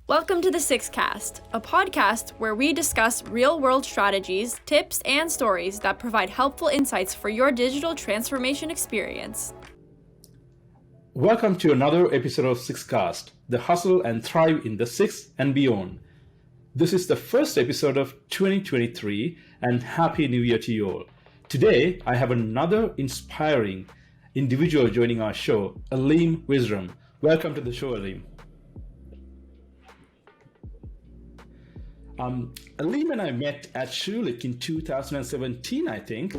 Welcome to the Sixcast, a podcast where we discuss real-world strategies, tips, and stories that provide helpful insights for your digital transformation experience. Welcome to another episode of Sixcast, the hustle and thrive in the six and beyond. This is the first episode of 2023, and Happy New Year to you all. Today, I have another inspiring individual joining our show, Aleem Visram. Welcome to the show, Aleem. Aleem and I met at Schulich in 2017, I think,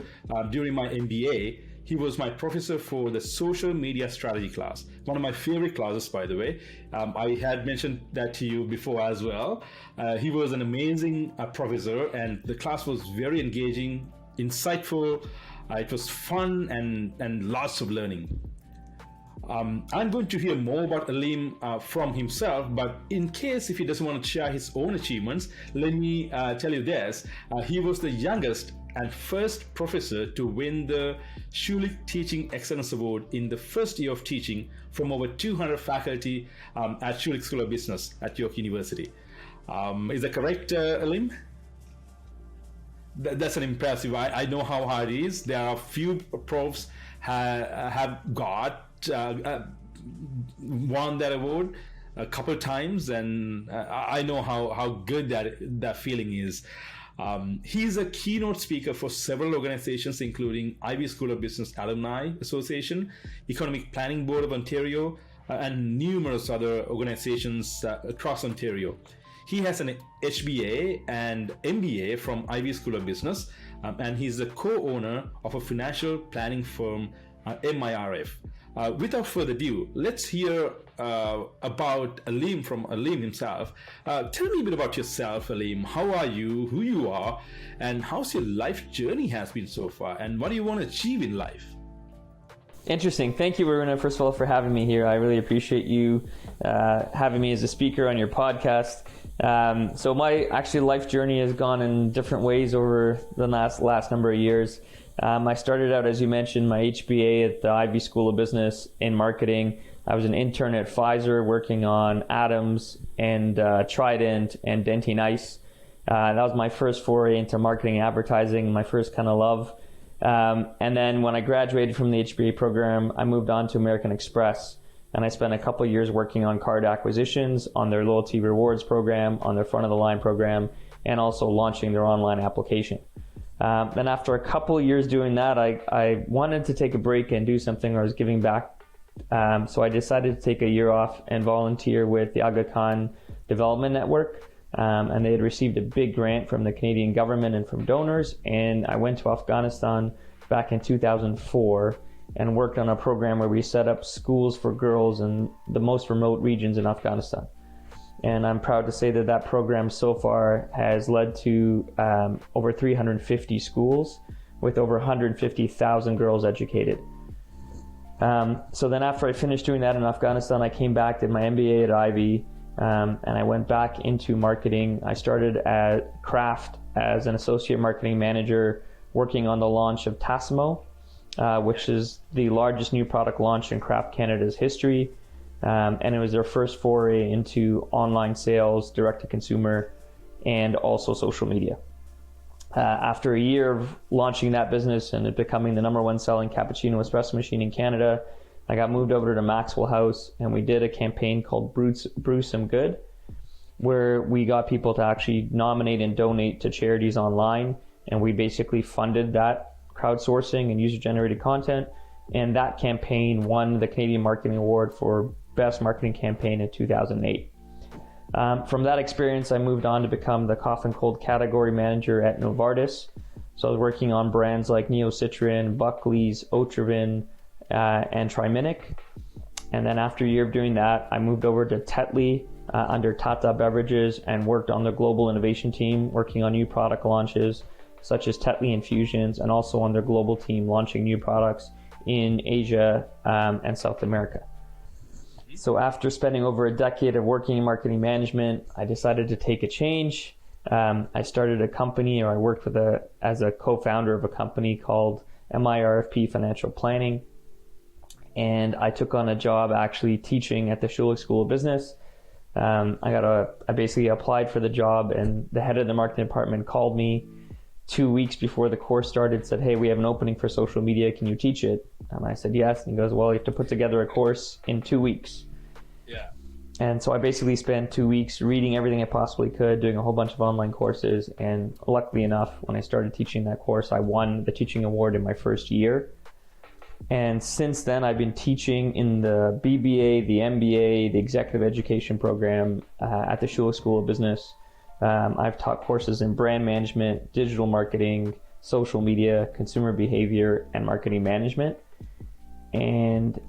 during my MBA. He was my professor for the social media strategy class, one of my favorite classes, by the way. I had mentioned that to you before as well. He was an amazing professor, and the class was very engaging, insightful. It was fun and lots of learning. I'm going to hear more about Aleem from himself, but in case if he doesn't want to share his own achievements, let me tell you this. He was the youngest and first professor to win the Schulich Teaching Excellence Award in the first year of teaching from over 200 faculty at Schulich School of Business at York University. Is that correct, Aleem? That's an impressive. I know how hard it is. There are few profs have got won that award a couple times, and I know how good that feeling is. He's a keynote speaker for several organizations, including Ivy School of Business Alumni Association, Economic Planning Board of Ontario, and numerous other organizations across Ontario. He has an HBA and MBA from Ivy School of Business, and he's the co-owner of a financial planning firm, MIRF. Without further ado, let's hear about Aleem from Aleem himself. Tell me a bit about yourself, Aleem. How are you, who you are, and how's your life journey has been so far, and what do you want to achieve in life? Interesting. Thank you, Waruna, first of all, for having me here. I really appreciate you having me as a speaker on your podcast. So my life journey has gone in different ways over the last number of years. I started out, as you mentioned, my HBA at the Ivy School of Business in marketing. I was an intern at Pfizer working on Adams and Trident and Dentine Ice. That was my first foray into marketing and advertising, my first kind of love. And then when I graduated from the HBA program, I moved on to American Express. And I spent a couple of years working on card acquisitions, on their loyalty rewards program, on their front of the line program, and also launching their online application. Then after a couple of years doing that, I wanted to take a break and do something where I was giving back. So I decided to take a year off and volunteer with the Aga Khan Development Network. And they had received a big grant from the Canadian government and from donors. And I went to Afghanistan back in 2004 and worked on a program where we set up schools for girls in the most remote regions in Afghanistan. And I'm proud to say that program so far has led to over 350 schools with over 150,000 girls educated. So then after I finished doing that in Afghanistan, I came back, did my MBA at Ivy, and I went back into marketing. I started at Kraft as an associate marketing manager working on the launch of Tassimo, which is the largest new product launch in Kraft Canada's history. And it was their first foray into online sales, direct to consumer, and also social media. After a year of launching that business and it becoming the number one selling cappuccino espresso machine in Canada, I got moved over to Maxwell House and we did a campaign called Brew Some Good, where we got people to actually nominate and donate to charities online. And we basically funded that crowdsourcing and user-generated content. And that campaign won the Canadian Marketing Award for Best Marketing Campaign in 2008. From that experience, I moved on to become the cough and cold category manager at Novartis. So I was working on brands like Neocitrin, Buckley's, Otrivin, and Triminic. And then after a year of doing that, I moved over to Tetley under Tata Beverages and worked on the global innovation team, working on new product launches such as Tetley Infusions, and also on their global team launching new products in Asia and South America. So after spending over a decade of working in marketing management, I decided to take a change. I started a company, or I worked as a co-founder of a company called MIRFP Financial Planning. And I took on a job actually teaching at the Schulich School of Business. I basically applied for the job, and the head of the marketing department called me 2 weeks before the course started, said, "Hey, we have an opening for social media. Can you teach it?" And I said, "Yes." And he goes, "Well, you have to put together a course in 2 weeks." Yeah. And so I basically spent 2 weeks reading everything I possibly could, doing a whole bunch of online courses. And luckily enough, when I started teaching that course, I won the teaching award in my first year. And since then, I've been teaching in the BBA, the MBA, the executive education program at the Schulich School of Business. I've taught courses in brand management, digital marketing, social media, consumer behavior, and marketing management. And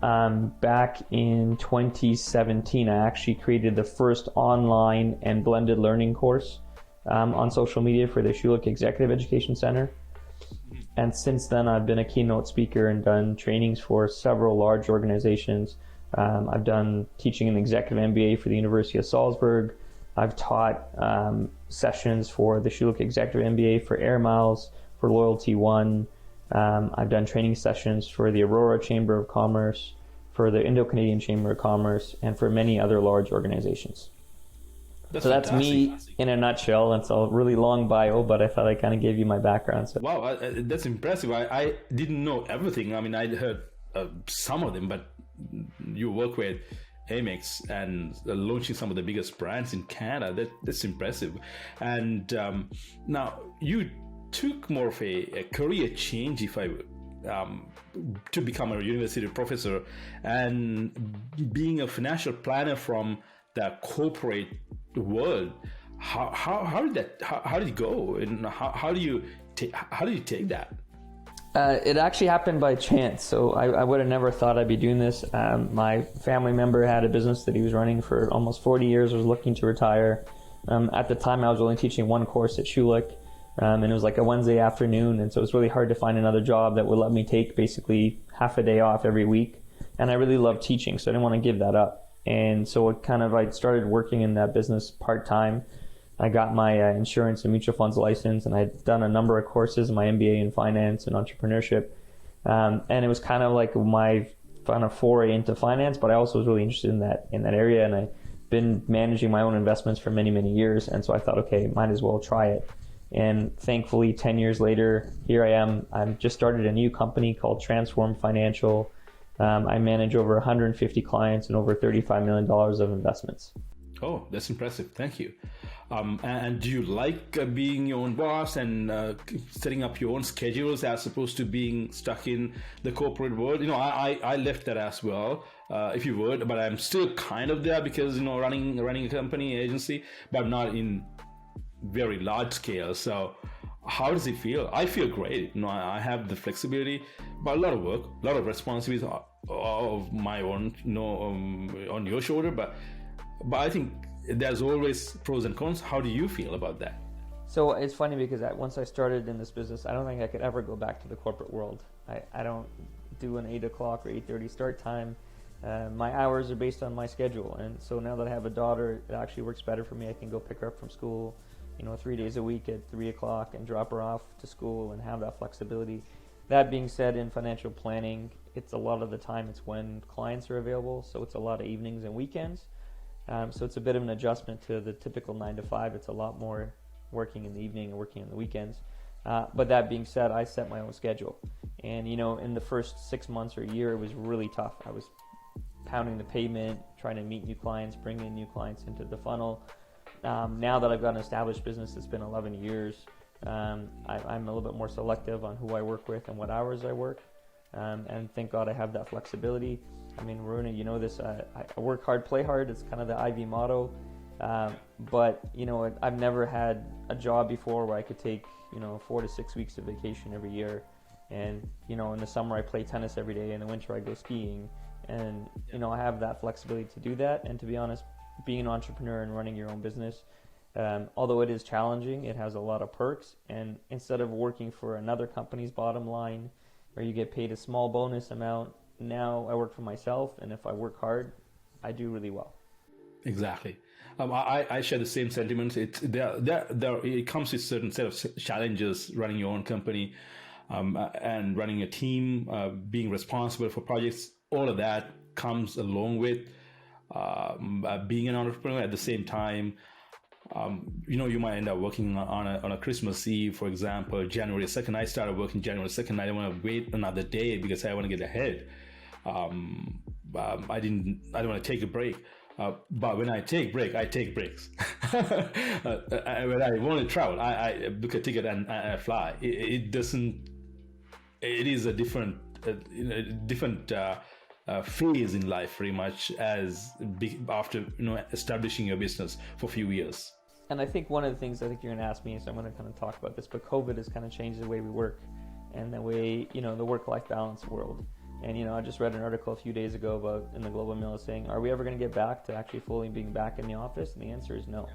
back in 2017, I actually created the first online and blended learning course on social media for the Schulich Executive Education Center. And since then, I've been a keynote speaker and done trainings for several large organizations. I've done teaching an executive MBA for the University of Salzburg. I've taught sessions for the Schulich Executive MBA, for Air Miles, for Loyalty One. I've done training sessions for the Aurora Chamber of Commerce, for the Indo-Canadian Chamber of Commerce, and for many other large organizations. That's me in a nutshell. It's a really long bio, but I thought I kind of gave you my background. So. Wow, that's impressive. I didn't know everything. I mean, I'd heard some of them, but you work with Amex and launching some of the biggest brands in Canada. That's impressive. And now you took more of a career change, if I would, to become a university professor and being a financial planner from the corporate world. How did it go, and how do you take that? It actually happened by chance. So I would have never thought I'd be doing this. My family member had a business that he was running for almost 40 years, was looking to retire. At the time, I was only teaching one course at Schulich, and it was like a Wednesday afternoon, and so it was really hard to find another job that would let me take basically half a day off every week. And I really loved teaching, so I didn't want to give that up. And so I started working in that business part-time. I got my insurance and mutual funds license, and I'd done a number of courses, my MBA in finance and entrepreneurship. And it was kind of like my kind of foray into finance, but I also was really interested in that area. And I've been managing my own investments for many, many years. And so I thought, okay, might as well try it. And thankfully, 10 years later, here I am. I've just started a new company called Transform Financial. I manage over 150 clients and over $35 million of investments. Oh, that's impressive. Thank you. And do you like being your own boss and setting up your own schedules as opposed to being stuck in the corporate world? You know, I left that as well, if you would, but I'm still kind of there because, you know, running a company, agency, but not in very large scale. So how does it feel? I feel great. You know, I have the flexibility, but a lot of work, a lot of responsibilities of my own, you know, on your shoulder. But I think there's always pros and cons. How do you feel about that? So it's funny because once I started in this business, I don't think I could ever go back to the corporate world. I don't do an 8 o'clock or 8:30 start time. My hours are based on my schedule. And so now that I have a daughter, it actually works better for me. I can go pick her up from school, 3 days a week at 3 o'clock and drop her off to school and have that flexibility. That being said, in financial planning, it's a lot of the time it's when clients are available. So it's a lot of evenings and weekends. So it's a bit of an adjustment to the typical 9 to 5. It's a lot more working in the evening and working on the weekends. But that being said, I set my own schedule. And, in the first 6 months or a year, it was really tough. I was pounding the pavement, trying to meet new clients, bring in new clients into the funnel. Now that I've got an established business, it's been 11 years. I'm a little bit more selective on who I work with and what hours I work. And thank God I have that flexibility. I mean, Waruna, you know this, I work hard, play hard. It's kind of the Ivy motto. But, I've never had a job before where I could take, 4 to 6 weeks of vacation every year. And, in the summer I play tennis every day. In the winter I go skiing. And, I have that flexibility to do that. And to be honest, being an entrepreneur and running your own business, although it is challenging, it has a lot of perks. And instead of working for another company's bottom line, where you get paid a small bonus amount, now I work for myself, and if I work hard, I do really well. Exactly. I share the same sentiments. It comes with a certain set of challenges running your own company and running a team, being responsible for projects. All of that comes along with being an entrepreneur at the same time. You might end up working on a Christmas Eve, for example, January 2nd. I started working January 2nd. I didn't want to wait another day because I want to get ahead. I don't want to take a break. But when I take breaks. When I want to travel, I book a ticket and I fly. It is a different phase in life, very much after establishing your business for a few years. And I think one of the things I think you're going to ask me, so I'm going to kind of talk about this, but COVID has kind of changed the way we work and the way, the work-life balance world. And, I just read an article a few days ago about in the Global Mail saying, are we ever going to get back to actually fully being back in the office? And the answer is no.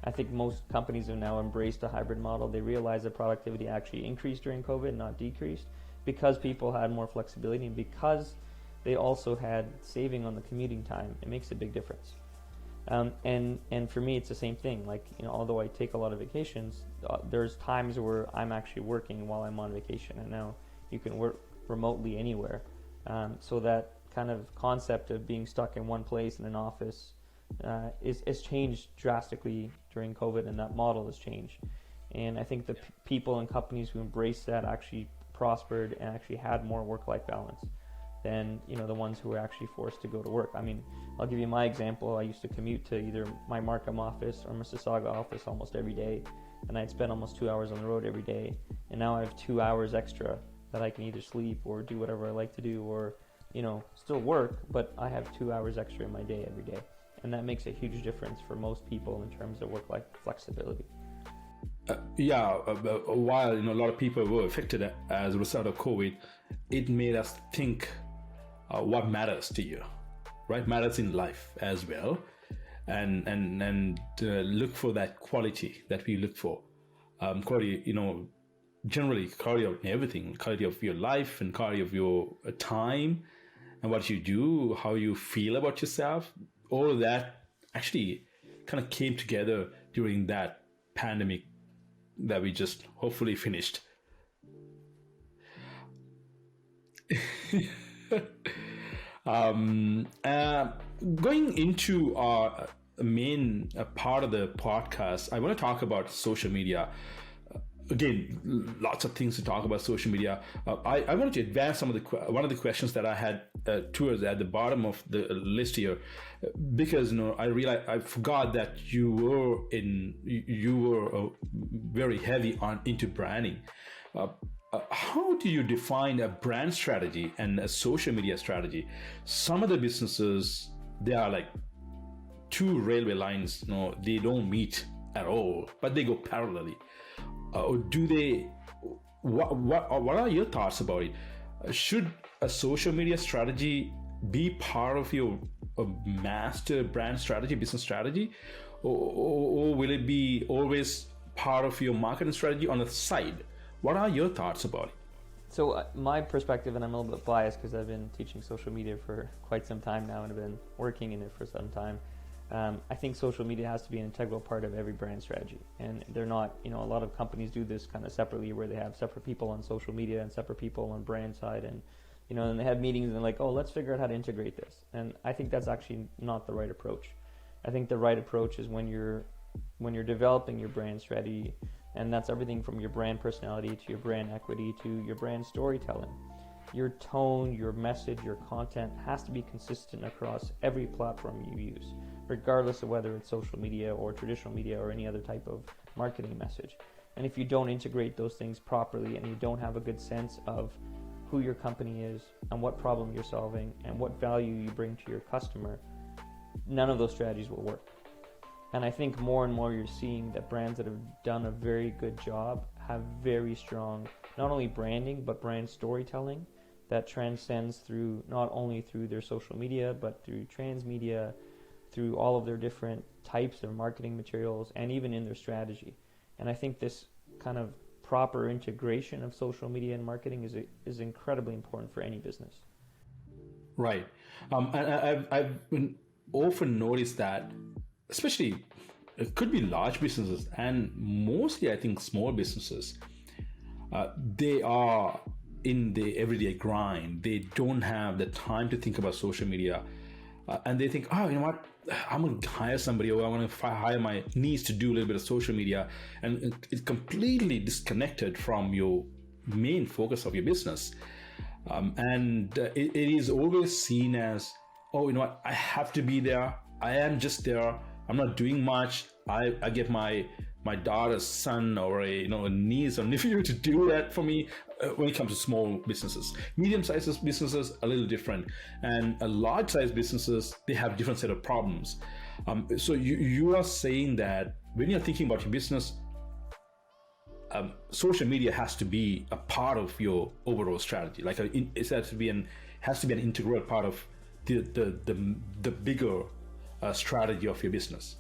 I think most companies have now embraced a hybrid model. They realize that productivity actually increased during COVID, not decreased, because people had more flexibility and because they also had saving on the commuting time. It makes a big difference. And for me, it's the same thing. Like, although I take a lot of vacations, there's times where I'm actually working while I'm on vacation. And now you can work remotely anywhere. So that kind of concept of being stuck in one place in an office is changed drastically during COVID, and that model has changed. And I think the people and companies who embraced that actually prospered and actually had more work-life balance than the ones who were actually forced to go to work. I mean, I'll give you my example. I used to commute to either my Markham office or Mississauga office almost every day, and I'd spend almost 2 hours on the road every day. And now I have 2 hours extra that I can either sleep or do whatever I like to do, or still work, but I have 2 hours extra in my day every day, and that makes a huge difference for most people in terms of work-life flexibility. While a lot of people were affected as a result of COVID, it made us think what matters to you, right? Matters in life as well, and look for that quality that we look for. Quality, generally quality of everything, quality of your life and quality of your time and what you do, how you feel about yourself. All of that actually kind of came together during that pandemic that we just hopefully finished. Going into our main part of the podcast, I want to talk about social media. Again, lots of things to talk about social media. I wanted to advance one of the questions that I had towards at the bottom of the list here, because I realized I forgot that you were very heavy into branding. How do you define a brand strategy and a social media strategy? Some of the businesses, they are like two railway lines. They don't meet at all, but they go parallelly. Do they? What are your thoughts about it? Should a social media strategy be part of your master brand strategy, business strategy, or will it be always part of your marketing strategy on the side? What are your thoughts about it? So my perspective, and I'm a little bit biased because I've been teaching social media for quite some time now and have been working in it for some time. I think social media has to be an integral part of every brand strategy, and they're not, a lot of companies do this kind of separately, where they have separate people on social media and separate people on brand side, and and they have meetings and they're like, oh, let's figure out how to integrate this. And I think that's actually not the right approach. I think the right approach is when you're developing your brand strategy, and that's everything from your brand personality to your brand equity to your brand storytelling. Your tone, your message, your content has to be consistent across every platform you use, regardless of whether it's social media or traditional media or any other type of marketing message. And if you don't integrate those things properly and you don't have a good sense of who your company is and what problem you're solving and what value you bring to your customer, none of those strategies will work. And I think more and more you're seeing that brands that have done a very good job have very strong, not only branding, but brand storytelling that transcends through, not only through their social media, but through transmedia, through all of their different types of marketing materials, and even in their strategy. And I think this kind of proper integration of social media and marketing is incredibly important for any business. Right. And I've often noticed that, especially it could be large businesses and mostly I think small businesses, they are in the everyday grind. They don't have the time to think about social media. and they think, oh, you know what, I'm going to hire somebody, or I'm going to hire my niece to do a little bit of social media, and it's completely disconnected from your main focus of your business. It is always seen as, oh, you know what, I have to be there. I am just there. I'm not doing much. I get my daughter's son or a niece or nephew to do that for me. When it comes to small businesses, medium-sized businesses, a little different, and large-sized businesses, they have different set of problems. So you are saying that when you're thinking about your business, social media has to be a part of your overall strategy. Like it has to be an integral part of the bigger strategy of your business.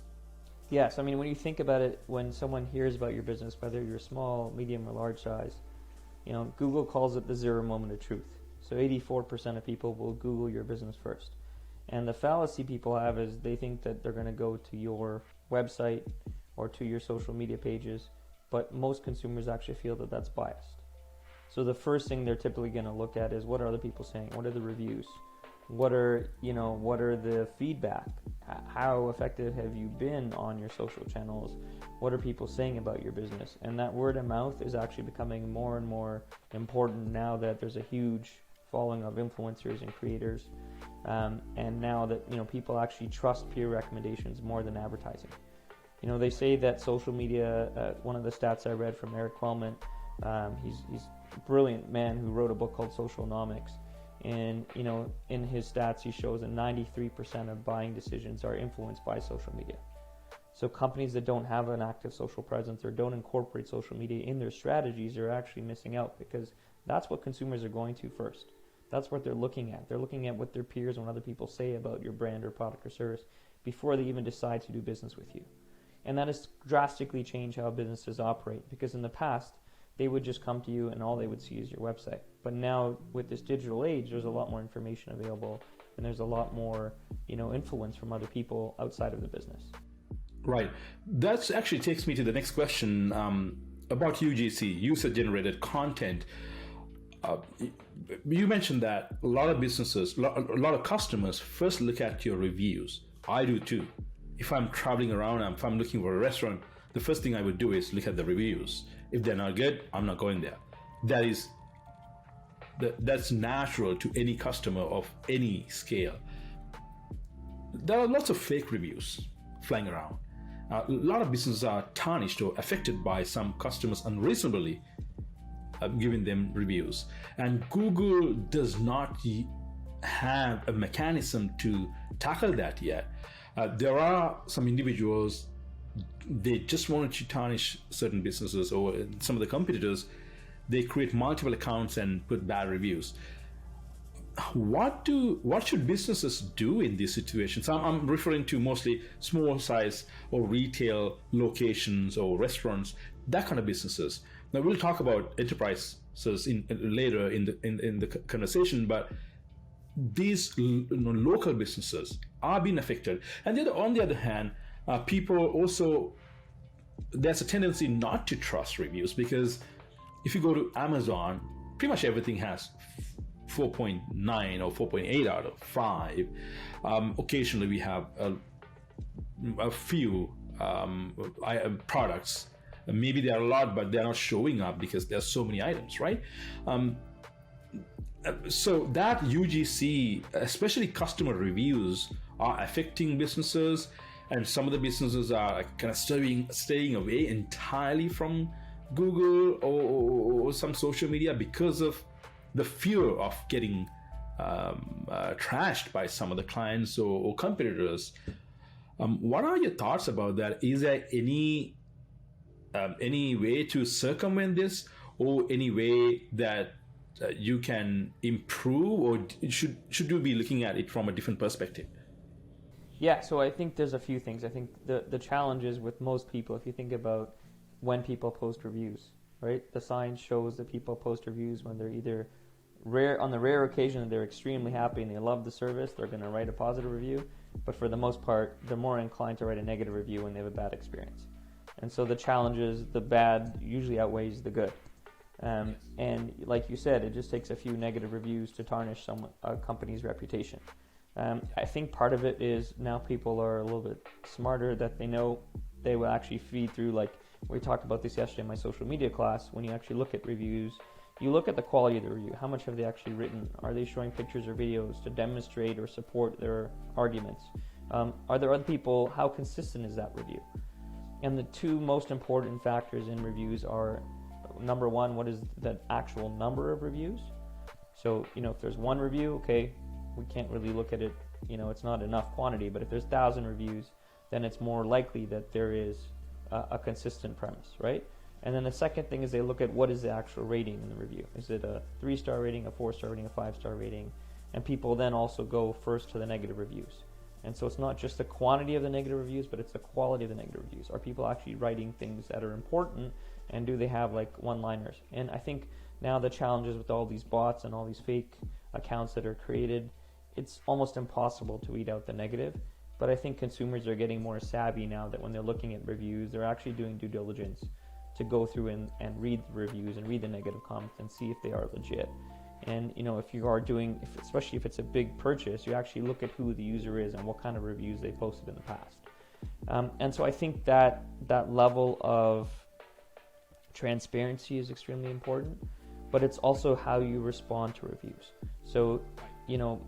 Yes, I mean, when you think about it, when someone hears about your business, whether you're small, medium, or large size, Google calls it the 0 moment of truth. So 84% of people will Google your business first. And the fallacy people have is they think that they're going to go to your website or to your social media pages, but most consumers actually feel that that's biased. So the first thing they're typically going to look at is, what are other people saying? What are the reviews? What are the feedback? How effective have you been on your social channels? What are people saying about your business? And that word of mouth is actually becoming more and more important now that there's a huge following of influencers and creators. And now that, people actually trust peer recommendations more than advertising. They say that social media, one of the stats I read from Eric Wellman, he's a brilliant man who wrote a book called Socialnomics. And, in his stats, he shows that 93% of buying decisions are influenced by social media. So companies that don't have an active social presence or don't incorporate social media in their strategies are actually missing out, because that's what consumers are going to first. That's what they're looking at. They're looking at what their peers and what other people say about your brand or product or service before they even decide to do business with you. And that has drastically changed how businesses operate, because in the past, they would just come to you and all they would see is your website. But now with this digital age, there's a lot more information available, and there's a lot more, influence from other people outside of the business. Right. That actually takes me to the next question about UGC, user-generated content. You mentioned that a lot of businesses, a lot of customers first look at your reviews. I do too. If I'm traveling around, if I'm looking for a restaurant, the first thing I would do is look at the reviews. If they're not good, I'm not going there. That's natural to any customer of any scale. There are lots of fake reviews flying around. A lot of businesses are tarnished or affected by some customers unreasonably giving them reviews. And Google does not have a mechanism to tackle that yet. There are some individuals, they just wanted to tarnish certain businesses, or some of the competitors, they create multiple accounts and put bad reviews. What should businesses do in these situations? I'm referring to mostly small size or retail locations or restaurants, that kind of businesses. Now we'll talk about enterprises later in the conversation, but these local businesses are being affected. And on the other hand, people also, there's a tendency not to trust reviews, because if you go to Amazon, pretty much everything has 4.9 or 4.8 out of 5. Occasionally we have a few products. Maybe there are a lot, but they're not showing up because there's so many items, right? So that UGC, especially customer reviews, are affecting businesses, and some of the businesses are kind of staying away entirely from Google or some social media because of the fear of getting trashed by some of the clients or competitors. What are your thoughts about that? Is there any way to circumvent this, or any way that you can improve, or should you be looking at it from a different perspective? Yeah, so I think there's a few things. I think the challenge is with most people, if you think about when people post reviews, right? The science shows that people post reviews when they're either on the rare occasion that they're extremely happy and they love the service, they're going to write a positive review. But for the most part, they're more inclined to write a negative review when they have a bad experience. And so the challenge is the bad usually outweighs the good. And like you said, it just takes a few negative reviews to tarnish a company's reputation. I think part of it is now people are a little bit smarter, that they know they will actually feed through, like we talked about this yesterday in my social media class. When you actually look at reviews, you look at the quality of the review. How much have they actually written? Are they showing pictures or videos to demonstrate or support their arguments? Are there other people? How consistent is that review? And the two most important factors in reviews are, number one, what is the actual number of reviews? So, if there's one review, okay, we can't really look at it, it's not enough quantity. But if there's 1,000 reviews, then it's more likely that there is a consistent premise, right? And then the second thing is they look at what is the actual rating in the review. Is it a 3-star rating, a 4-star rating, a 5-star rating? And people then also go first to the negative reviews. And so it's not just the quantity of the negative reviews, but it's the quality of the negative reviews. Are people actually writing things that are important, and do they have like one-liners? And I think now the challenges with all these bots and all these fake accounts that are created, it's almost impossible to weed out the negative. But I think consumers are getting more savvy now, that when they're looking at reviews, they're actually doing due diligence to go through and read the reviews and read the negative comments and see if they are legit. And if you are doing, especially if it's a big purchase, you actually look at who the user is and what kind of reviews they posted in the past. And so I think that level of transparency is extremely important, but it's also how you respond to reviews. So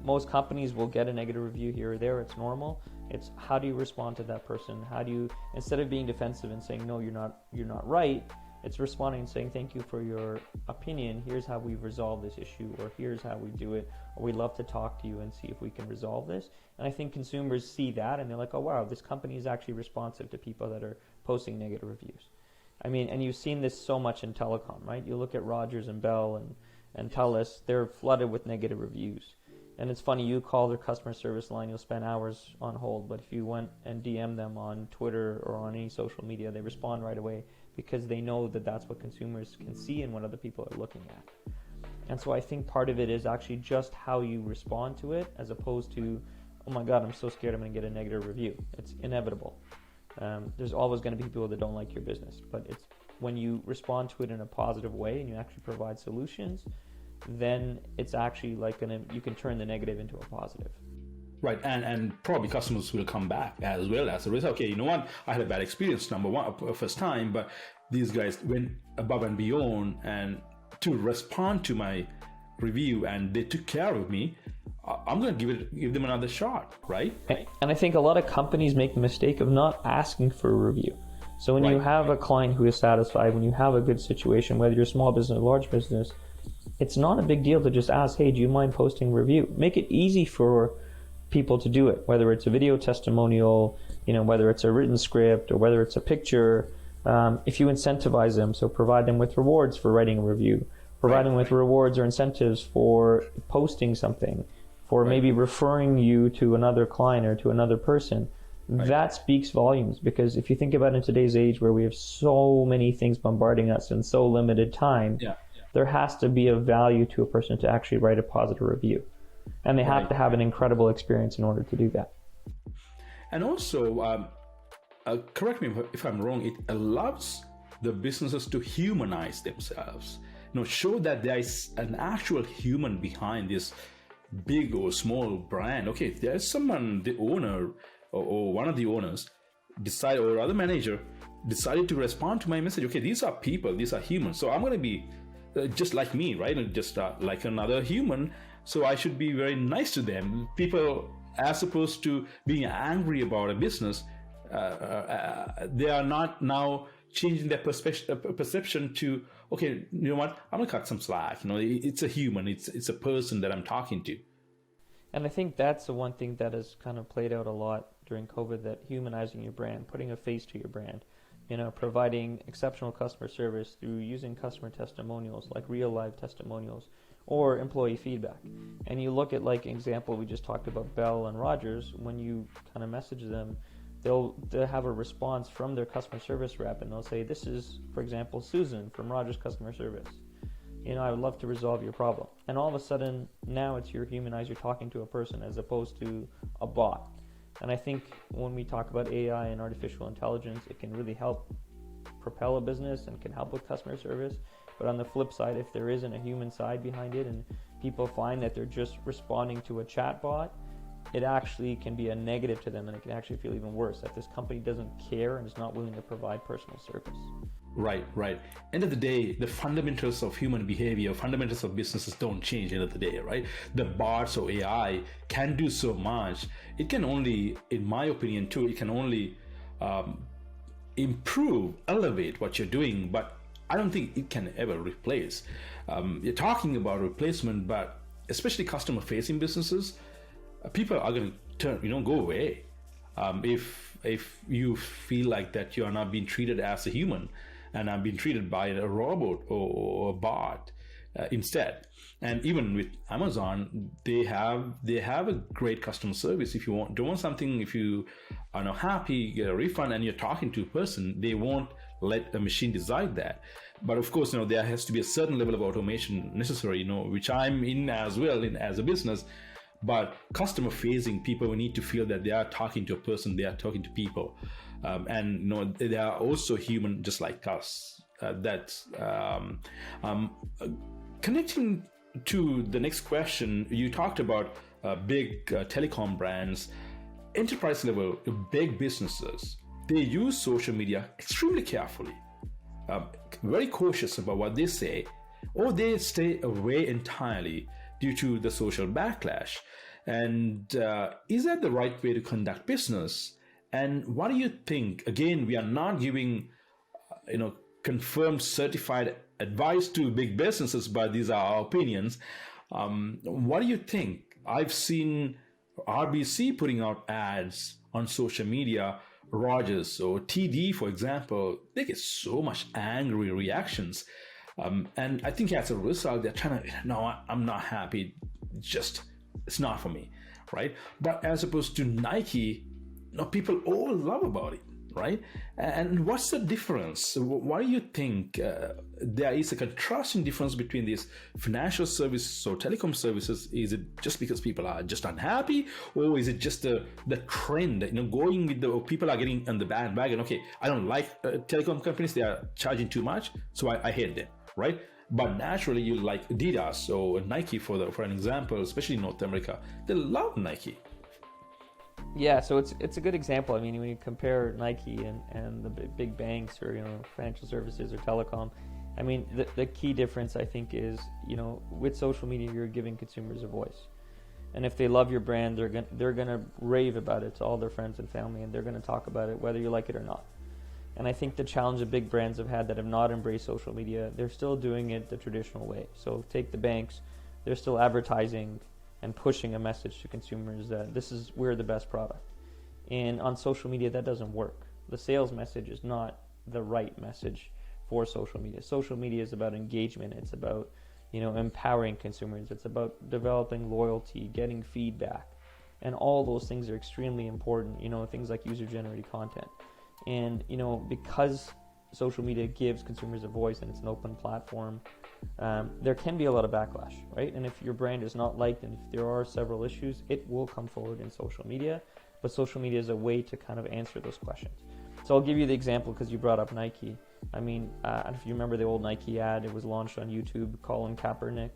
most companies will get a negative review here or there. It's normal. It's how do you respond to that person? How do you, instead of being defensive and saying, no, you're not right, it's responding and saying, thank you for your opinion. Here's how we've resolved this issue, or here's how we do it, or we'd love to talk to you and see if we can resolve this. And I think consumers see that and they're like, oh, wow, this company is actually responsive to people that are posting negative reviews. I mean, and you've seen this so much in telecom, right? You look at Rogers and Bell and TELUS, they're flooded with negative reviews. And it's funny, you call their customer service line, you'll spend hours on hold, but if you went and DM them on Twitter or on any social media, they respond right away, because they know that that's what consumers can see and what other people are looking at. And so I think part of it is actually just how you respond to it, as opposed to, oh my God, I'm so scared I'm going to get a negative review. It's inevitable. There's always going to be people that don't like your business, but it's when you respond to it in a positive way and you actually provide solutions, then it's actually like you can turn the negative into a positive. Right, and probably customers will come back as well as a result. Okay, you know what? I had a bad experience, number one, first time, but these guys went above and beyond and to respond to my review, and they took care of me. I'm going to give them another shot, right? And I think a lot of companies make the mistake of not asking for a review. So when you have a client who is satisfied, when you have a good situation, whether you're a small business or large business, it's not a big deal to just ask, hey, do you mind posting a review? Make it easy for people to do it, whether it's a video testimonial, whether it's a written script or whether it's a picture. If you incentivize them, so provide them with rewards for writing a review, provide them with rewards or incentives for posting something, for maybe referring you to another client or to another person. That speaks volumes, because if you think about it, in today's age where we have so many things bombarding us in so limited time, there has to be a value to a person to actually write a positive review. And they have to have an incredible experience in order to do that. And also, correct me if I'm wrong, it allows the businesses to humanize themselves. Show that there is an actual human behind this big or small brand. Okay, there's someone, the owner or one of the owners or other manager decided to respond to my message. Okay, these are people, these are humans. So I'm going to be just like me, right? Just like another human. So I should be very nice to them. People, as opposed to being angry about a business, they are not now changing their perception to, okay, you know what? I'm gonna cut some slack. It's a human. It's a person that I'm talking to. And I think that's the one thing that has kind of played out a lot during COVID, that humanizing your brand, putting a face to your brand, providing exceptional customer service through using customer testimonials, like real live testimonials, or employee feedback. And you look at, like, example, we just talked about Bell and Rogers. When you kind of message them, they'll have a response from their customer service rep, and they'll say, this is, for example, Susan from Rogers Customer Service. I would love to resolve your problem. And all of a sudden, now it's you're humanized, you're talking to a person as opposed to a bot. And I think when we talk about AI and artificial intelligence, it can really help propel a business and can help with customer service. But on the flip side, if there isn't a human side behind it and people find that they're just responding to a chat bot, it actually can be a negative to them, and it can actually feel even worse that this company doesn't care and is not willing to provide personal service. Right. End of the day, the fundamentals of human behavior, fundamentals of businesses don't change end of the day, right? The bots or AI can do so much. It can only, in my opinion too, it can only improve, elevate what you're doing, but I don't think it can ever replace. You're talking about replacement, but especially customer-facing businesses, people are going to go away if you feel like that you are not being treated as a human and are being treated by a robot or a bot instead. And even with Amazon, they have a great customer service. If you don't want something, if you are not happy, get a refund, and you're talking to a person, they won't let a machine decide that. But of course, there has to be a certain level of automation necessary, which I'm in as well as a business. But customer facing people, we need to feel that they are talking to a person, they are talking to people, and they are also human just like us. That's connecting to the next question. You talked about big telecom brands, enterprise level, big businesses. They use social media extremely carefully, very cautious about what they say, or they stay away entirely due to the social backlash. And is that the right way to conduct business? And what do you think? Again, we are not giving, confirmed, certified advice to big businesses, but these are our opinions. What do you think? I've seen RBC putting out ads on social media. Rogers or TD, for example, they get so much angry reactions. And I think as a result, they're trying to, no, I'm not happy. It's not for me, right? But as opposed to Nike, people all love about it, right? And what's the difference? Why do you think there is a contrasting difference between these financial services or telecom services? Is it just because people are just unhappy, or is it just the trend, going with the people are getting on the bandwagon? Okay, I don't like telecom companies; they are charging too much, so I hate them, right? But naturally, you like Adidas or Nike for an example, especially in North America. They love Nike. Yeah, so it's a good example. I mean, when you compare Nike and the big banks or financial services or telecom, I mean, the key difference I think is with social media you're giving consumers a voice, and if they love your brand, they're gonna rave about it to all their friends and family, and they're gonna talk about it whether you like it or not. And I think the challenge that big brands have had that have not embraced social media, they're still doing it the traditional way. So take the banks, they're still advertising and pushing a message to consumers that we're the best product. And on social media, that doesn't work. The sales message is not the right message for social media. Social media is about engagement. It's about, empowering consumers. It's about developing loyalty, getting feedback. And all those things are extremely important, things like user-generated content. And, because social media gives consumers a voice and it's an open platform, there can be a lot of backlash, right? And if your brand is not liked and if there are several issues, it will come forward in social media. But social media is a way to kind of answer those questions. So I'll give you the example because you brought up Nike. I mean, if you remember the old Nike ad, it was launched on YouTube, Colin Kaepernick.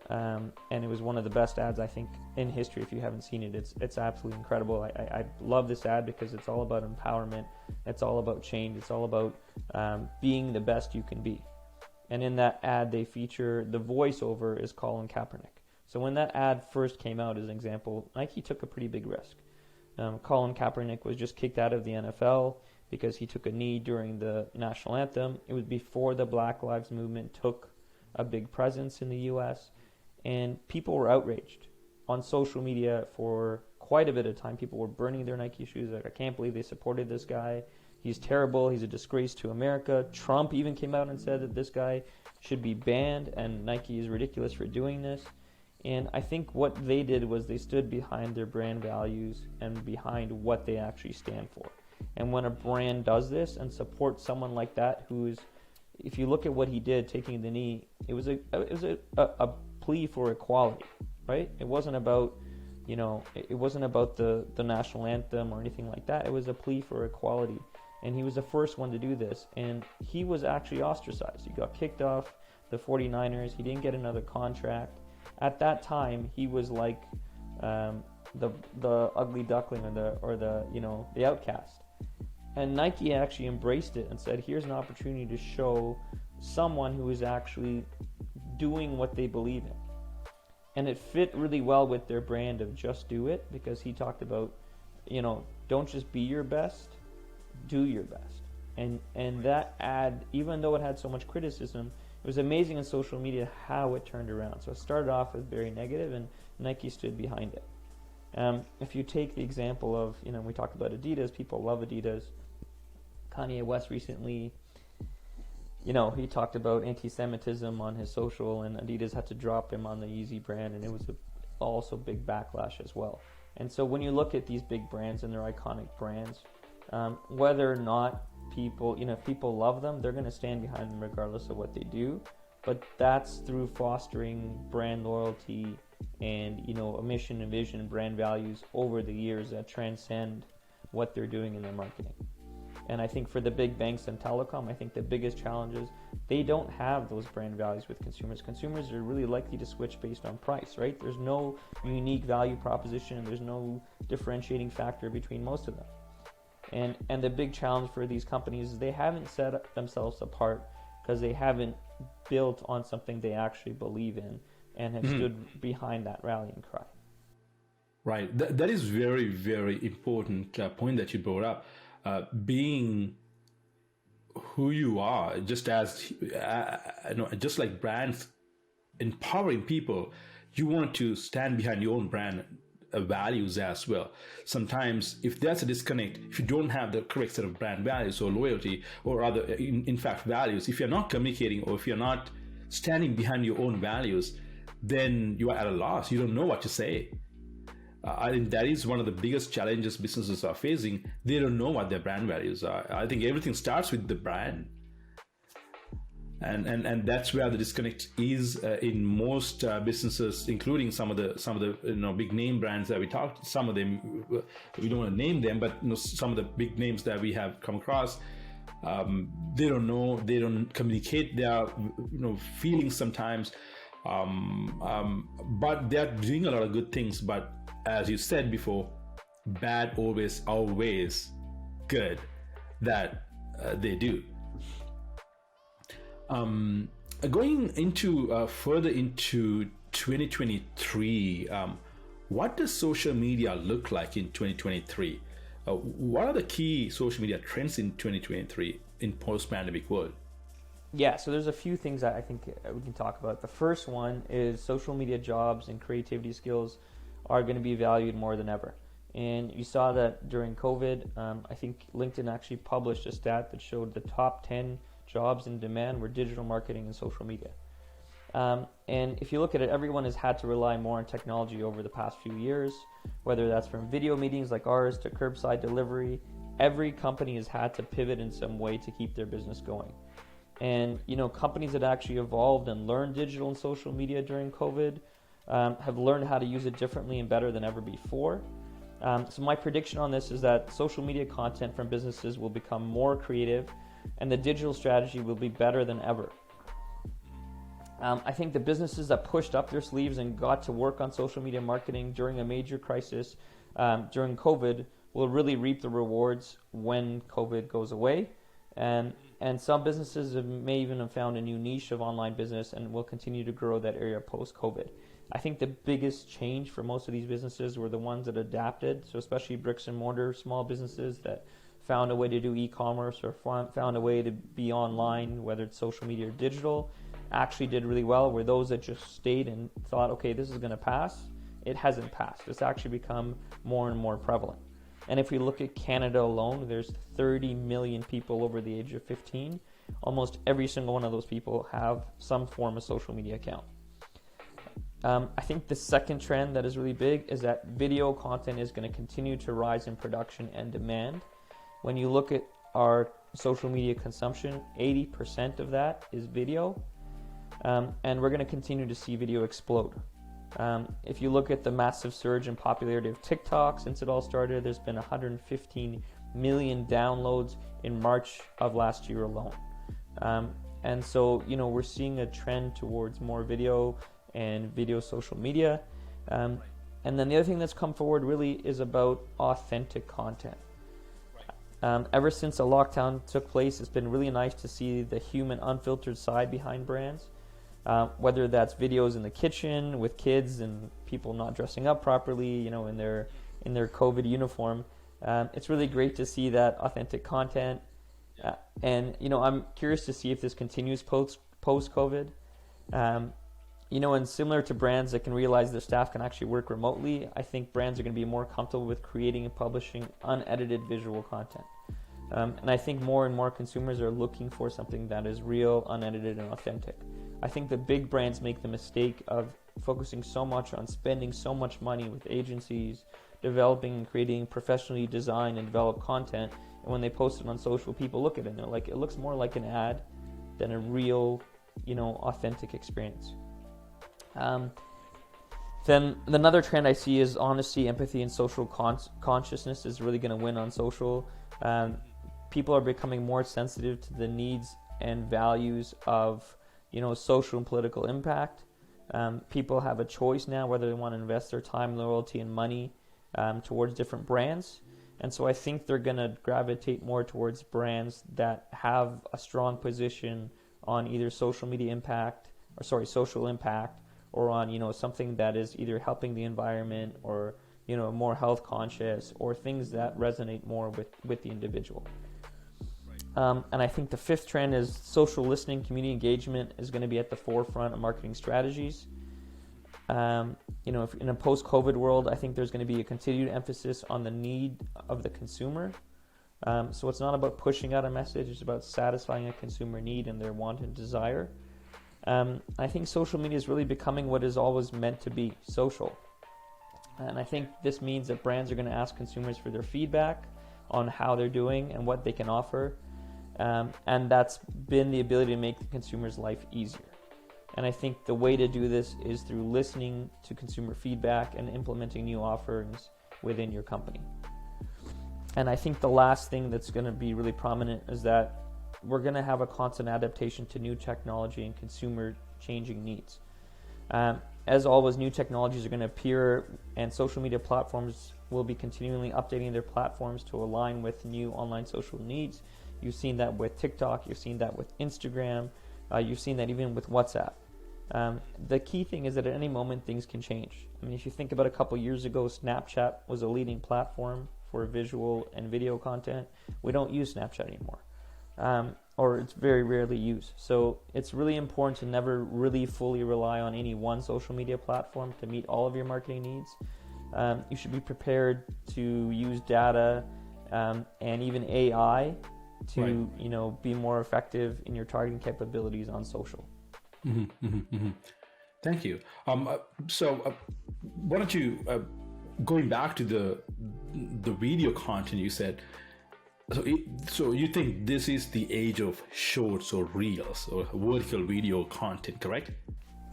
And it was one of the best ads, I think, in history. If you haven't seen it, it's absolutely incredible. I love this ad because it's all about empowerment. It's all about change. It's all about being the best you can be. And in that ad, they feature the voiceover is Colin Kaepernick. So when that ad first came out, as an example, Nike took a pretty big risk. Colin Kaepernick was just kicked out of the NFL because he took a knee during the national anthem. It was before the Black Lives Movement took a big presence in the U.S., and people were outraged. On social media for quite a bit of time, people were burning their Nike shoes. Like, I can't believe they supported this guy. He's terrible. He's a disgrace to America. Trump even came out and said that this guy should be banned, and Nike is ridiculous for doing this. And I think what they did was they stood behind their brand values and behind what they actually stand for. And when a brand does this and supports someone like that, who's, if you look at what he did, taking the knee, it was a plea for equality, right? It wasn't about, it wasn't about the national anthem or anything like that. It was a plea for equality. And he was the first one to do this. And he was actually ostracized. He got kicked off the 49ers. He didn't get another contract. At that time, he was like the ugly duckling or the outcast. And Nike actually embraced it and said, here's an opportunity to show someone who is actually doing what they believe in. And it fit really well with their brand of just do it, because he talked about, don't just be your best, do your best. And that ad, even though it had so much criticism, it was amazing on social media how it turned around. So it started off as very negative, and Nike stood behind it. If you take the example of, we talked about Adidas, people love Adidas. Kanye West recently, he talked about anti-Semitism on his social, and Adidas had to drop him on the Yeezy brand, and it was also big backlash as well. And so when you look at these big brands and their iconic brands, whether or not people, if people love them, they're going to stand behind them regardless of what they do. But that's through fostering brand loyalty and, a mission and vision, brand values over the years that transcend what they're doing in their marketing. And I think for the big banks and telecom, I think the biggest challenge is they don't have those brand values with consumers. Consumers are really likely to switch based on price, right? There's no unique value proposition. There's no differentiating factor between most of them. And the big challenge for these companies is they haven't set themselves apart because they haven't built on something they actually believe in and have stood behind that rallying cry. Right. That is very, very important point that you brought up. Being who you are, just like brands empowering people, you want to stand behind your own brand values as well. Sometimes if there's a disconnect, if you don't have the correct set of brand values or loyalty or other in fact values, if you're not communicating or if you're not standing behind your own values, then you are at a loss. You don't know what to say. I think that is one of the biggest challenges businesses are facing. They don't know what their brand values are. I think everything starts with the brand. And that's where the disconnect is in most businesses, including some of the big name brands that we talked. Some of them we don't want to name them, but some of the big names that we have come across, they don't know, they don't communicate their feelings sometimes, but they're doing a lot of good things. But as you said before, bad always outweighs good that they do. Going into further into 2023, what does social media look like in 2023? What are the key social media trends in 2023 in post-pandemic world? Yeah, so there's a few things that I think we can talk about. The first one is social media jobs and creativity skills are going to be valued more than ever. And you saw that during COVID. I think LinkedIn actually published a stat that showed the top 10 jobs in demand were digital marketing and social media. And if you look at it, everyone has had to rely more on technology over the past few years, whether that's from video meetings like ours to curbside delivery. Every company has had to pivot in some way to keep their business going. And companies that actually evolved and learned digital and social media during COVID have learned how to use it differently and better than ever before. So my prediction on this is that social media content from businesses will become more creative and the digital strategy will be better than ever. I think the businesses that pushed up their sleeves and got to work on social media marketing during a major crisis during COVID will really reap the rewards when COVID goes away. And some businesses may even have found a new niche of online business and will continue to grow that area post-COVID. I think the biggest change for most of these businesses were the ones that adapted, so especially bricks and mortar small businesses that found a way to do e-commerce or found a way to be online, whether it's social media or digital, actually did really well, where those that just stayed and thought, okay, this is going to pass, it hasn't passed. It's actually become more and more prevalent. And if we look at Canada alone, there's 30 million people over the age of 15. Almost every single one of those people have some form of social media account. I think the second trend that is really big is that video content is going to continue to rise in production and demand. When you look at our social media consumption, 80% of that is video, and we're going to continue to see video explode. If you look at the massive surge in popularity of TikTok since it all started, there's been 115 million downloads in March of last year alone. And so, we're seeing a trend towards more video and video social media. And then the other thing that's come forward really is about authentic content. Ever since the lockdown took place, it's been really nice to see the human, unfiltered side behind brands. Whether that's videos in the kitchen with kids and people not dressing up properly, in their COVID uniform. It's really great to see that authentic content. And I'm curious to see if this continues post-COVID. And similar to brands that can realize their staff can actually work remotely, I think brands are going to be more comfortable with creating and publishing unedited visual content. And I think more and more consumers are looking for something that is real, unedited, and authentic. I think the big brands make the mistake of focusing so much on spending so much money with agencies, developing and creating professionally designed and developed content, and when they post it on social, people look at it and they're like, it looks more like an ad than a real, authentic experience. Then another trend I see is honesty, empathy, and social consciousness is really going to win on social. People are becoming more sensitive to the needs and values of, social and political impact. People have a choice now whether they want to invest their time, loyalty, and money towards different brands. And so I think they're going to gravitate more towards brands that have a strong position on either social impact, or on, something that is either helping the environment or, more health conscious, or things that resonate more with the individual. And I think the fifth trend is social listening, community engagement is going to be at the forefront of marketing strategies. If in a post-COVID world, I think there's going to be a continued emphasis on the need of the consumer. So it's not about pushing out a message, it's about satisfying a consumer need and their want and desire. I think social media is really becoming what is always meant to be, social. And I think this means that brands are going to ask consumers for their feedback on how they're doing and what they can offer. And that's been the ability to make the consumer's life easier. And I think the way to do this is through listening to consumer feedback and implementing new offerings within your company. And I think the last thing that's going to be really prominent is that we're going to have a constant adaptation to new technology and consumer changing needs. As always, new technologies are going to appear, and social media platforms will be continually updating their platforms to align with new online social needs. You've seen that with TikTok, you've seen that with Instagram, you've seen that even with WhatsApp. The key thing is that at any moment things can change. I mean, if you think about a couple years ago, Snapchat was a leading platform for visual and video content. We don't use Snapchat anymore. Or it's very rarely used. So it's really important to never really fully rely on any one social media platform to meet all of your marketing needs. You should be prepared to use data and even AI to be more effective in your targeting capabilities on social. Thank you. So why don't you, going back to the video content you said, so you think this is the age of shorts or reels or vertical video content, correct?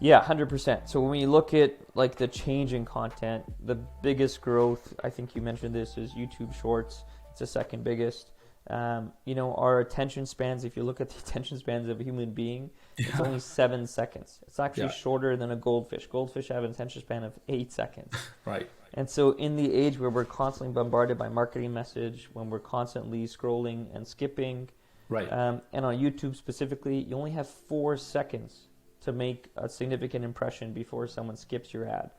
Yeah, 100%. So when we look at like the change in content, the biggest growth, I think you mentioned this, is YouTube Shorts. It's the second biggest. Our attention spans, if you look at the attention spans of a human being, it's only 7 seconds. It's actually shorter than a goldfish. Goldfish have an attention span of 8 seconds. Right. And so in the age where we're constantly bombarded by marketing message, when we're constantly scrolling and skipping, right, and on YouTube specifically, you only have 4 seconds to make a significant impression before someone skips your ad.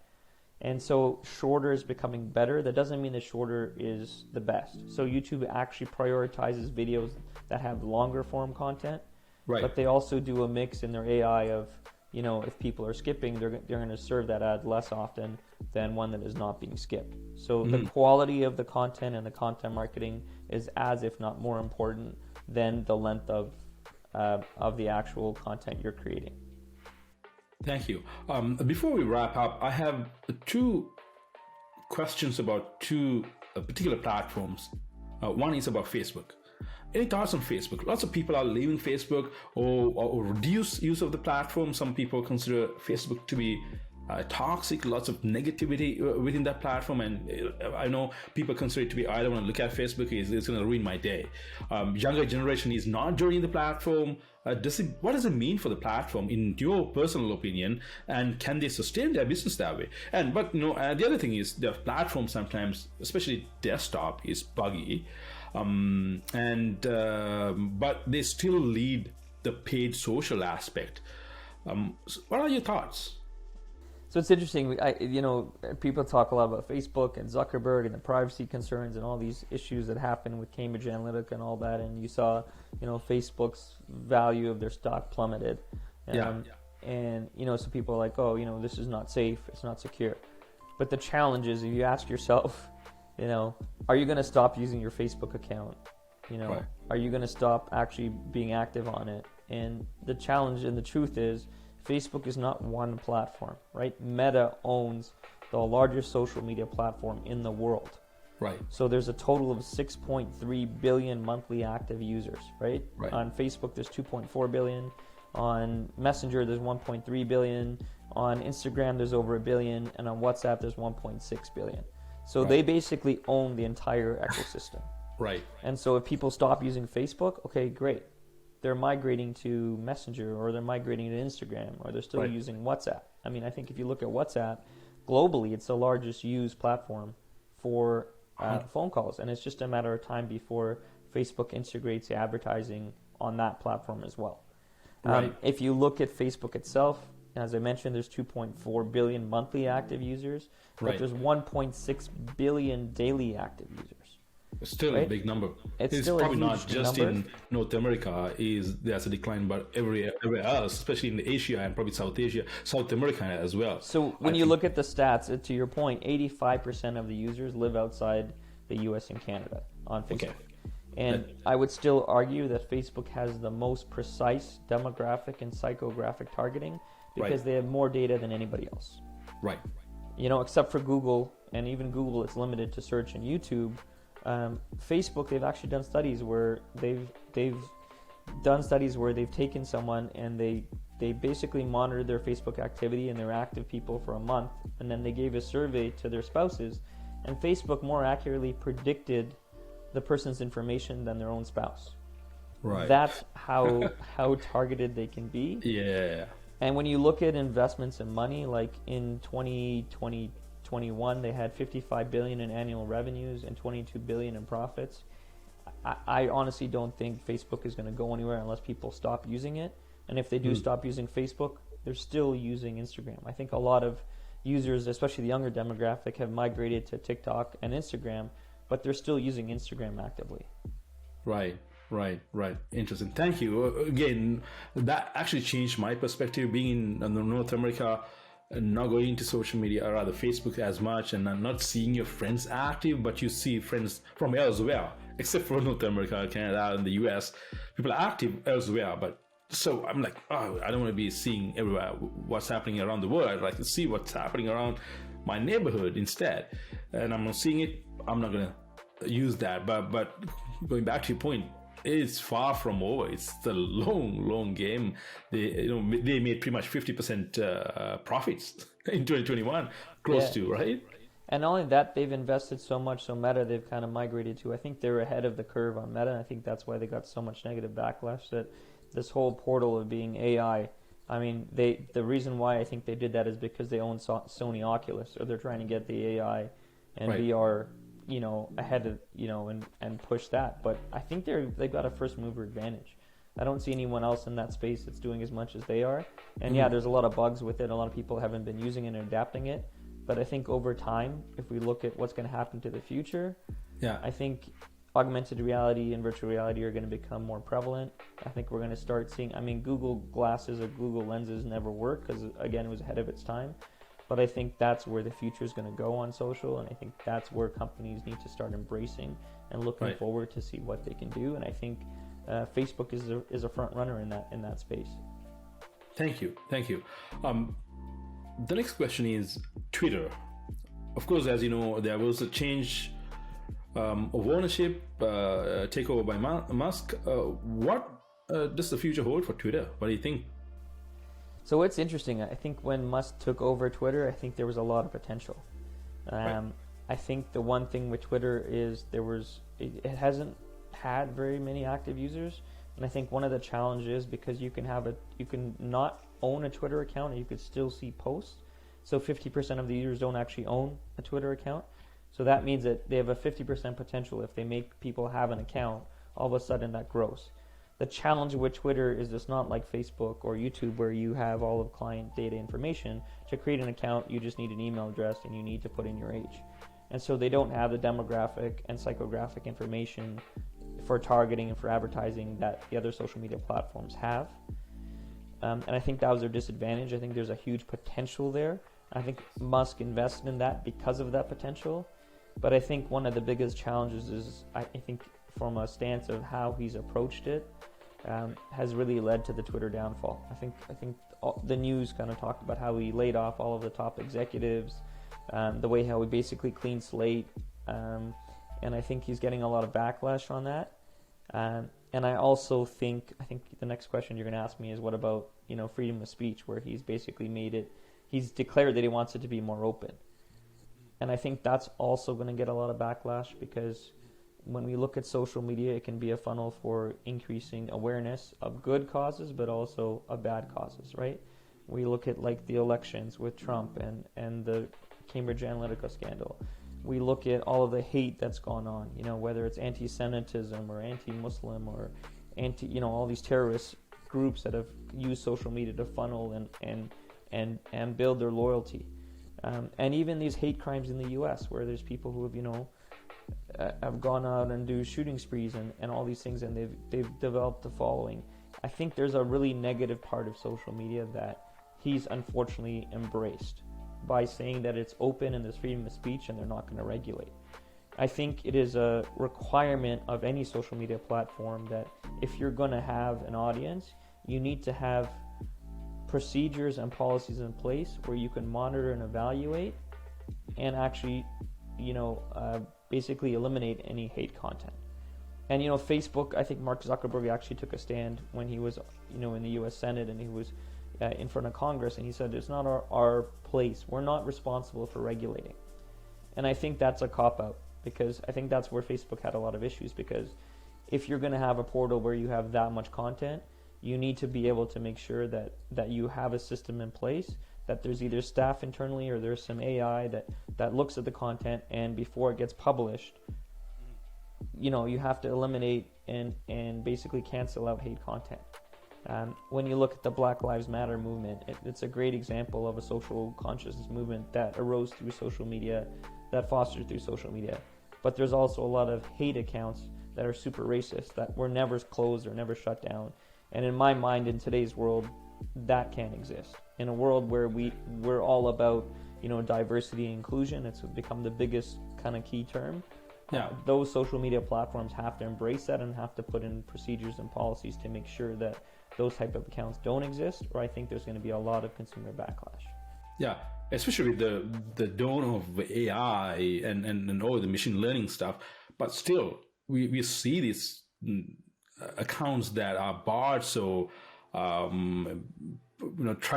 And so shorter is becoming better. That doesn't mean that shorter is the best. So YouTube actually prioritizes videos that have longer form content, right, but they also do a mix in their AI of, if people are skipping, they're going to serve that ad less often than one that is not being skipped. So the quality of the content and the content marketing is as if not more important than the length of the actual content you're creating. Thank you. Before we wrap up, I have 2 questions about 2 particular platforms. One is about Facebook. Any thoughts on Facebook? Lots of people are leaving Facebook or reduce use of the platform. Some people consider Facebook to be toxic, lots of negativity within that platform. And I know people consider it to be, I don't want to look at Facebook, it's going to ruin my day. Younger generation is not joining the platform. What does it mean for the platform in your personal opinion, and can they sustain their business that way? But the other thing is the platform sometimes, especially desktop, is buggy, but they still lead the paid social aspect. What are your thoughts? So it's interesting. People talk a lot about Facebook and Zuckerberg and the privacy concerns and all these issues that happen with Cambridge Analytica and all that. And you saw, Facebook's value of their stock plummeted. And so people are like, oh, this is not safe. It's not secure. But the challenge is, if you ask yourself, are you going to stop using your Facebook account? Right. Are you going to stop actually being active on it? And the challenge and the truth is, Facebook is not one platform, right? Meta owns the largest social media platform in the world. Right. So there's a total of 6.3 billion monthly active users, right? On Facebook, there's 2.4 billion. On Messenger, there's 1.3 billion. On Instagram, there's over 1 billion. And on WhatsApp, there's 1.6 billion. So they basically own the entire ecosystem. Right. And so if people stop using Facebook, okay, great. They're migrating to Messenger, or they're migrating to Instagram, or they're still using WhatsApp. I mean, I think if you look at WhatsApp, globally, it's the largest used platform for phone calls. And it's just a matter of time before Facebook integrates advertising on that platform as well. If you look at Facebook itself, as I mentioned, there's 2.4 billion monthly active users, but there's 1.6 billion daily active users. It's still a big number. It's still probably not just number. In North America there's a decline, but everywhere else, especially in Asia and probably South America as well. So when you look at the stats, to your point, 85% of the users live outside the US and Canada on Facebook. Okay. And I would still argue that Facebook has the most precise demographic and psychographic targeting because they have more data than anybody else. Right. Except for Google, and even Google, it's limited to search and YouTube. Facebook, they've actually done studies where they've taken someone and they basically monitored their Facebook activity and their active people for a month, and then they gave a survey to their spouses, and Facebook more accurately predicted the person's information than their own spouse. Right. That's how targeted they can be. Yeah. And when you look at investments and money, like in 2021, they had 55 billion in annual revenues and 22 billion in profits. I honestly don't think Facebook is going to go anywhere unless people stop using it. And if they do stop using Facebook, they're still using Instagram. I think a lot of users, especially the younger demographic, have migrated to TikTok and Instagram, but they're still using Instagram actively. Right. Interesting. Thank you. Again, that actually changed my perspective being in North America, not going into social media, or rather Facebook as much, and not seeing your friends active, but you see friends from elsewhere, except for North America, Canada, and the US. People are active elsewhere, but so I'm like, oh, I don't want to be seeing everywhere what's happening around the world. I'd like to see what's happening around my neighborhood instead. And I'm not seeing it, I'm not going to use that. But going back to your point, it's far from over. It's the long game. They made pretty much 50% profits in 2021, close to, right? And not only that, they've invested so much. So Meta, they've kind of migrated to. I think they're ahead of the curve on Meta. And I think that's why they got so much negative backlash. That this whole portal of being AI. I mean, the reason why I think they did that is because they own Sony Oculus, or they're trying to get the AI and VR. Ahead of, and push that. But I think they've got a first mover advantage. I don't see anyone else in that space that's doing as much as they are. And there's a lot of bugs with it. A lot of people haven't been using it and adapting it. But I think over time, if we look at what's going to happen to the future, I think augmented reality and virtual reality are going to become more prevalent. I think we're going to start seeing, Google glasses or Google lenses never worked because, again, it was ahead of its time. But I think that's where the future is going to go on social, and I think that's where companies need to start embracing and looking forward to see what they can do. And I think Facebook is a front runner in that space. Thank you. The next question is Twitter. Of course, as you know, there was a change of ownership, takeover by Musk. What does the future hold for Twitter? What do you think? So it's interesting. I think when Musk took over Twitter, I think there was a lot of potential. Right. I think the one thing with Twitter is it hasn't had very many active users, and I think one of the challenges, because you can not own a Twitter account and you could still see posts. So 50% of the users don't actually own a Twitter account. So that means that they have a 50% potential. If they make people have an account, all of a sudden that grows. The challenge with Twitter is it's not like Facebook or YouTube where you have all of client data information. To create an account, you just need an email address and you need to put in your age. And so they don't have the demographic and psychographic information for targeting and for advertising that the other social media platforms have. And I think that was their disadvantage. I think there's a huge potential there. I think Musk invested in that because of that potential. But I think one of the biggest challenges is, I think from a stance of how he's approached it, has really led to the Twitter downfall. I think the news kind of talked about how he laid off all of the top executives, the way how he basically clean slate, and I think he's getting a lot of backlash on that. And I also think the next question you're going to ask me is, what about freedom of speech, where he's basically he's declared that he wants it to be more open. And I think that's also going to get a lot of backlash, because when we look at social media, it can be a funnel for increasing awareness of good causes, but also of bad causes, right? We look at like the elections with Trump and the Cambridge Analytica scandal. We look at all of the hate that's gone on, whether it's anti-Semitism or anti-Muslim or all these terrorist groups that have used social media to funnel and build their loyalty. And even these hate crimes in the U.S., where there's people who have gone out and do shooting sprees and all these things, and they've developed a following. I think there's a really negative part of social media that he's unfortunately embraced by saying that it's open and there's freedom of speech and they're not going to regulate. I think it is a requirement of any social media platform that if you're going to have an audience, you need to have procedures and policies in place where you can monitor and evaluate and actually, basically eliminate any hate content. And, Facebook, I think Mark Zuckerberg actually took a stand when he was, in the U.S. Senate, and he was in front of Congress, and he said, it's not our place. We're not responsible for regulating. And I think that's a cop-out, because I think that's where Facebook had a lot of issues, because if you're going to have a portal where you have that much content, you need to be able to make sure that you have a system in place, that there's either staff internally or there's some AI that looks at the content, and before it gets published, you have to eliminate and basically cancel out hate content. When you look at the Black Lives Matter movement, it's a great example of a social consciousness movement that arose through social media, that fostered through social media. But there's also a lot of hate accounts that are super racist, that were never closed or never shut down. And in my mind, in today's world, that can't exist. In a world where we're all about, diversity and inclusion, it's become the biggest kind of key term. Yeah. Those social media platforms have to embrace that and have to put in procedures and policies to make sure that those type of accounts don't exist, or I think there's going to be a lot of consumer backlash. Yeah, especially with the dawn of AI and all the machine learning stuff. But still, we see these accounts that are barred, so try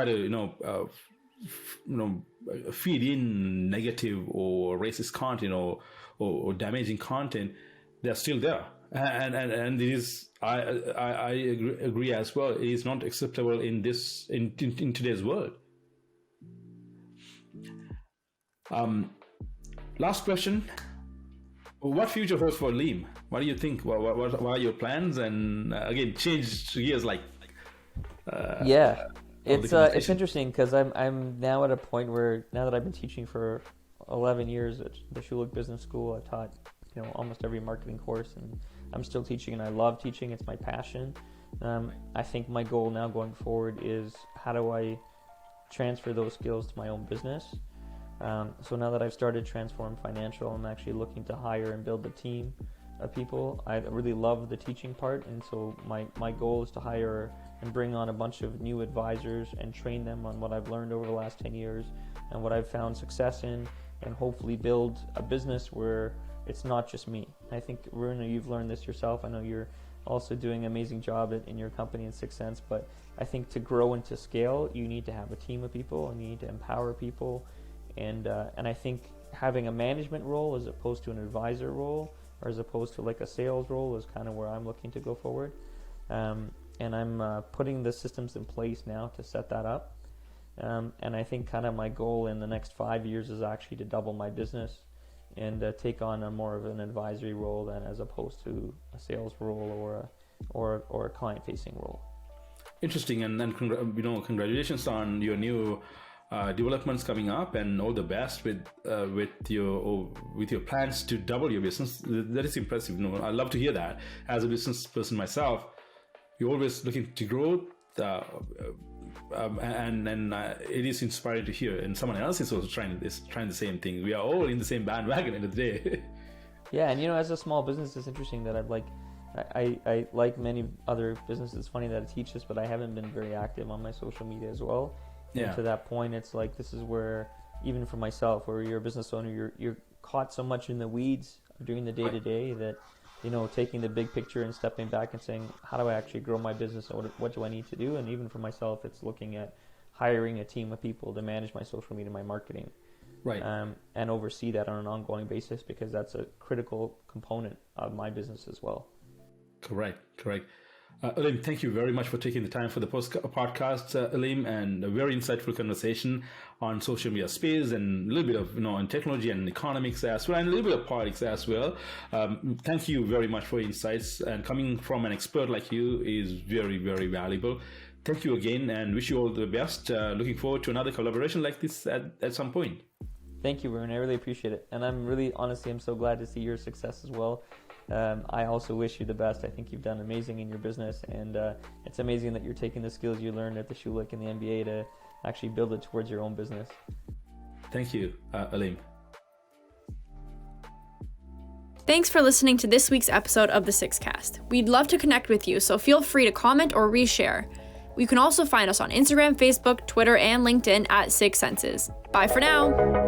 to feed in negative or racist content or damaging content. They're still there, and it is I agree as well. It is not acceptable in today's world. Last question. What future holds for Aleem? What do you think? What are your plans? And again, change gears like. It's interesting, because I'm now at a point where, now that I've been teaching for 11 years at the Schulich Business School, I've taught almost every marketing course, and I'm still teaching, and I love teaching. It's my passion. I think my goal now going forward is, how do I transfer those skills to my own business? So now that I've started Transform Financial, I'm actually looking to hire and build a team of people. I really love the teaching part, and so my goal is to hire and bring on a bunch of new advisors and train them on what I've learned over the last 10 years and what I've found success in, and hopefully build a business where it's not just me. I think, Waruna, you've learned this yourself. I know you're also doing an amazing job in your company in 6 Sense. But I think to grow and to scale, you need to have a team of people and you need to empower people. And I think having a management role as opposed to an advisor role, or as opposed to like a sales role, is kind of where I'm looking to go forward. And I'm putting the systems in place now to set that up. And I think kind of my goal in the next 5 years is actually to double my business and take on a more of an advisory role than as opposed to a sales role or a client-facing role. Interesting, and then congratulations on your new developments coming up, and all the best with your plans to double your business. That is impressive. I love to hear that. As a business person myself, you're always looking to grow, and it is inspiring to hear. And someone else is also trying the same thing. We are all in the same bandwagon at the end of the day. Yeah, and as a small business, it's interesting that I like many other businesses. It's funny that I teach this, but I haven't been very active on my social media as well. Yeah. And to that point, it's like, this is where, even for myself, where you're a business owner, you're caught so much in the weeds of doing the day-to-day that, taking the big picture and stepping back and saying, how do I actually grow my business? What do I need to do? And even for myself, it's looking at hiring a team of people to manage my social media, my marketing. Right. And oversee that on an ongoing basis, because that's a critical component of my business as well. Correct. Aleem, thank you very much for taking the time for the podcast, Aleem, and a very insightful conversation on social media space and a little bit of, on technology and economics as well, and a little bit of politics as well. Thank you very much for your insights, and coming from an expert like you is very, very valuable. Thank you again, and wish you all the best. Looking forward to another collaboration like this at some point. Thank you, Waruna. I really appreciate it. And I'm so glad to see your success as well. I also wish you the best. I think you've done amazing in your business, and it's amazing that you're taking the skills you learned at the Schulich and the MBA to actually build it towards your own business. Thank you, Aleem. Thanks for listening to this week's episode of the Sixcast. We'd love to connect with you, so feel free to comment or reshare. You can also find us on Instagram, Facebook, Twitter, and LinkedIn at 6 Senses. Bye for now.